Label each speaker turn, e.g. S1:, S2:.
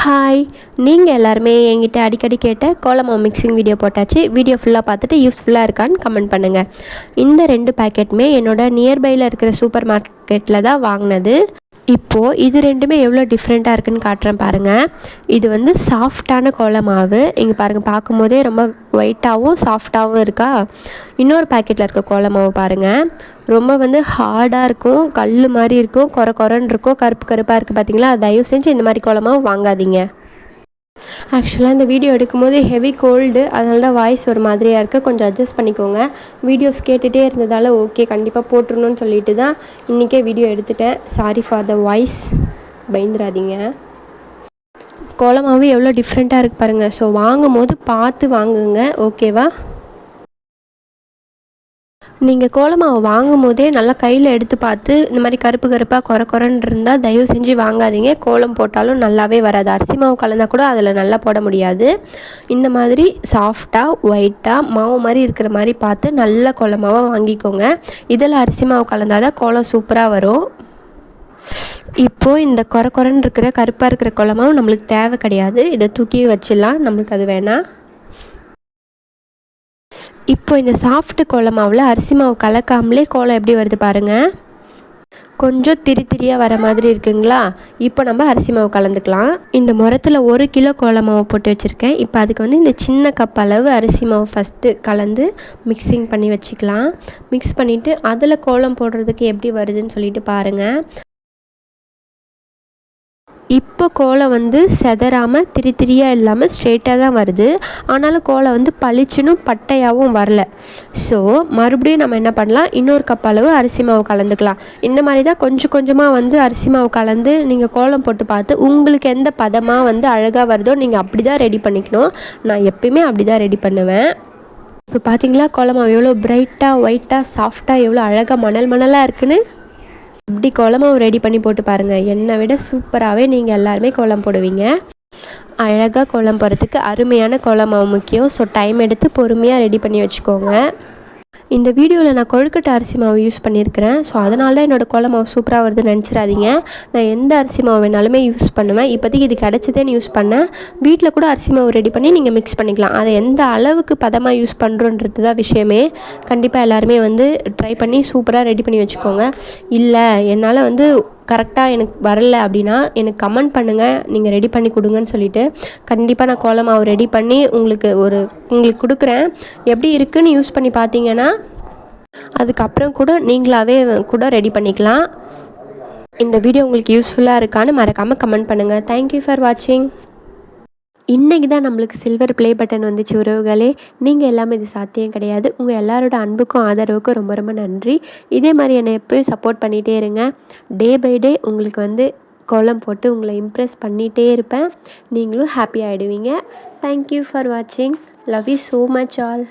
S1: Hi, நீங்கள் எல்லாருமே என்கிட்ட அடிக்கடி கேட்ட கோலமாவு மிக்சிங் வீடியோ போட்டாச்சு. வீடியோ ஃபுல்லாக பார்த்துட்டு யூஸ்ஃபுல்லாக இருக்கான்னு கமெண்ட் பண்ணுங்கள். இந்த 2 பேக்கெட்டுமே என்னோடய நியர்பையில் இருக்கிற சூப்பர் மார்க்கெட்டில் தான் வாங்கினது. இப்போது இது ரெண்டுமே எவ்வளோ டிஃப்ரெண்ட்டாக இருக்குதுன்னு காட்டுறேன் பாருங்கள். இது வந்து சாஃப்டான கோலமாவு. இங்கே பாருங்கள், பார்க்கும்போதே ரொம்ப ஒயிட்டாகவும் சாஃப்டாகவும் இருக்கா. இன்னொரு பேக்கெட்டில் இருக்க கோலமாவு பாருங்கள், ரொம்ப வந்து ஹார்டாக இருக்கும், கல் மாதிரி இருக்கும், கொரன்னு இருக்கும், கருப்பு கருப்பாக இருக்குது. பார்த்தீங்களா? தயவு செஞ்சு இந்த மாதிரி கோலமாவு வாங்காதீங்க. ஆக்சுவலாக இந்த வீடியோ எடுக்கும்போது ஹெவி கோல்டு, அதனால தான் வாய்ஸ் ஒரு மாதிரியாக இருக்குது. கொஞ்சம் அட்ஜஸ்ட் பண்ணிக்கோங்க. வீடியோஸ் கேட்டுகிட்டே இருந்ததால் ஓகே கண்டிப்பாக போட்டுருணுன்னு சொல்லிட்டு தான் இன்றைக்கே வீடியோ எடுத்துட்டேன். சாரி ஃபார் த வாய்ஸ், பயந்துடாதீங்க. கோலமாவு எவ்வளோ டிஃப்ரெண்ட்டாக இருக்குது பாருங்கள். ஸோ வாங்கும் போது பார்த்து வாங்குங்க, ஓகேவா? நீங்கள் கோலமாவு வாங்கும் போதே நல்லா கையில் எடுத்து பார்த்து இந்த மாதிரி கருப்பு கருப்பாக கொரன்னு இருந்தால் தயவு செஞ்சு வாங்காதீங்க. கோலம் போட்டாலும் நல்லாவே வராது. அரிசி மாவு கலந்தால் கூட அதில் நல்லா போட முடியாது. இந்த மாதிரி சாஃப்டாக ஒயிட்டாக மாவு மாதிரி இருக்கிற மாதிரி பார்த்து நல்ல கோலமாவாக வாங்கிக்கோங்க. இதில் அரிசி மாவு கலந்தால் தான் கோலம் சூப்பராக வரும். இப்போது இந்த கொரன்னு இருக்கிற கருப்பாக இருக்கிற கோலமாவு நம்மளுக்கு தேவை கிடையாது. இதை தூக்கி வச்சிடலாம், நம்மளுக்கு அது வேணாம். இப்போ இந்த சாஃப்ட் கோலமாவில் அரிசி மாவு கலக்காமலே கோலம் எப்படி வருது பாருங்கள். கொஞ்சம் திரியாக வர மாதிரி இருக்குங்களா? இப்போ நம்ம அரிசி மாவு கலந்துக்கலாம். இந்த முரத்தில் 1 கிலோ கோலமாவு போட்டு வச்சுருக்கேன். இப்போ அதுக்கு வந்து இந்த சின்ன கப் அளவு அரிசி மாவு ஃபஸ்ட்டு கலந்து மிக்சிங் பண்ணி வச்சுக்கலாம். மிக்ஸ் பண்ணிவிட்டு அதில் கோலம் போடுறதுக்கு எப்படி வருதுன்னு சொல்லிட்டு பாருங்கள். இப்போ கோலம் வந்து செதறாமல் திரியாக இல்லாமல் ஸ்ட்ரெயிட்டாக தான் வருது. ஆனாலும் கோலம் வந்து பளிச்சுன்னு பட்டையாகவும் வரல. ஸோ மறுபடியும் நம்ம என்ன பண்ணலாம், இன்னொரு கப் அளவு அரிசி மாவு கலந்துக்கலாம். இந்த மாதிரி தான் கொஞ்சம் கொஞ்சமாக வந்து அரிசி மாவு கலந்து நீங்கள் கோலம் போட்டு பார்த்து உங்களுக்கு எந்த பதமாக வந்து அழகாக வருதோ நீங்கள் அப்படி தான் ரெடி பண்ணிக்கணும். நான் எப்பயுமே அப்படி தான் ரெடி பண்ணுவேன். இப்போ பார்த்தீங்களா கோலமாவு எவ்வளோ பிரைட்டாக ஒயிட்டாக சாஃப்டாக எவ்வளோ அழகாக மணலாக இருக்குன்னு. இப்படி கோலமாவு ரெடி பண்ணி போட்டு பாருங்கள். என்னை விட சூப்பராகவே நீங்கள் எல்லாருமே கோலம் போடுவீங்க. அழகாக கோலம் போடுறதுக்கு அருமையான கோலமாவு முக்கியம். ஸோ டைம் எடுத்து பொறுமையாக ரெடி பண்ணி வச்சுக்கோங்க. இந்த வீடியோவில் நான் கொழுக்கட்டை அரிசி மாவு யூஸ் பண்ணியிருக்கிறேன். ஸோ அதனால தான் என்னோடய கோலமாவு சூப்பராக வருதுன்னு நினச்சிடாதீங்க. நான் எந்த அரிசி மாவு வேணாலுமே யூஸ் பண்ணுவேன். இப்போதைக்கு இது கிடச்சதேன்னு யூஸ் பண்ணேன். வீட்டில் கூட அரிசி மாவு ரெடி பண்ணி நீங்கள் மிக்ஸ் பண்ணிக்கலாம். அதை எந்த அளவுக்கு பதமாக யூஸ் பண்ணுறோன்றது தான் விஷயமே. கண்டிப்பாக எல்லாருமே வந்து ட்ரை பண்ணி சூப்பராக ரெடி பண்ணி வச்சுக்கோங்க. இல்லை என்னால் வந்து கரெக்டாக எனக்கு வரல அப்படின்னா எனக்கு கமெண்ட் பண்ணுங்கள், நீங்கள் ரெடி பண்ணி கொடுங்கன்னு சொல்லிவிட்டு கண்டிப்பாக நான் கோலமாவு ரெடி பண்ணி உங்களுக்கு கொடுக்குறேன். எப்படி இருக்குதுன்னு யூஸ் பண்ணி பார்த்தீங்கன்னா அதுக்கப்புறம் கூட நீங்களாகவே கூட ரெடி பண்ணிக்கலாம். இந்த வீடியோ உங்களுக்கு யூஸ்ஃபுல்லாக இருக்கான்னு மறக்காமல் கமெண்ட் பண்ணுங்கள். தேங்க்யூ ஃபார் வாட்சிங். இன்றைக்கி தான் நம்மளுக்கு சில்வர் ப்ளே பட்டன் வந்துச்சு உறவுகளே. நீங்கள் எல்லாமே இது சாத்தியம் கிடையாது. உங்கள் எல்லாரோட அன்புக்கும் ஆதரவுக்கும் ரொம்ப ரொம்ப நன்றி. இதே மாதிரி என்னை எப்போயும் சப்போர்ட் பண்ணிகிட்டே இருங்க. டே பை டே உங்களுக்கு வந்து கோலம் போட்டு உங்களை இம்ப்ரெஸ் பண்ணிகிட்டே இருப்பேன். நீங்களும் ஹாப்பி ஆகிடுவீங்க. தேங்க்யூ ஃபார் வாட்சிங். Love you so much all.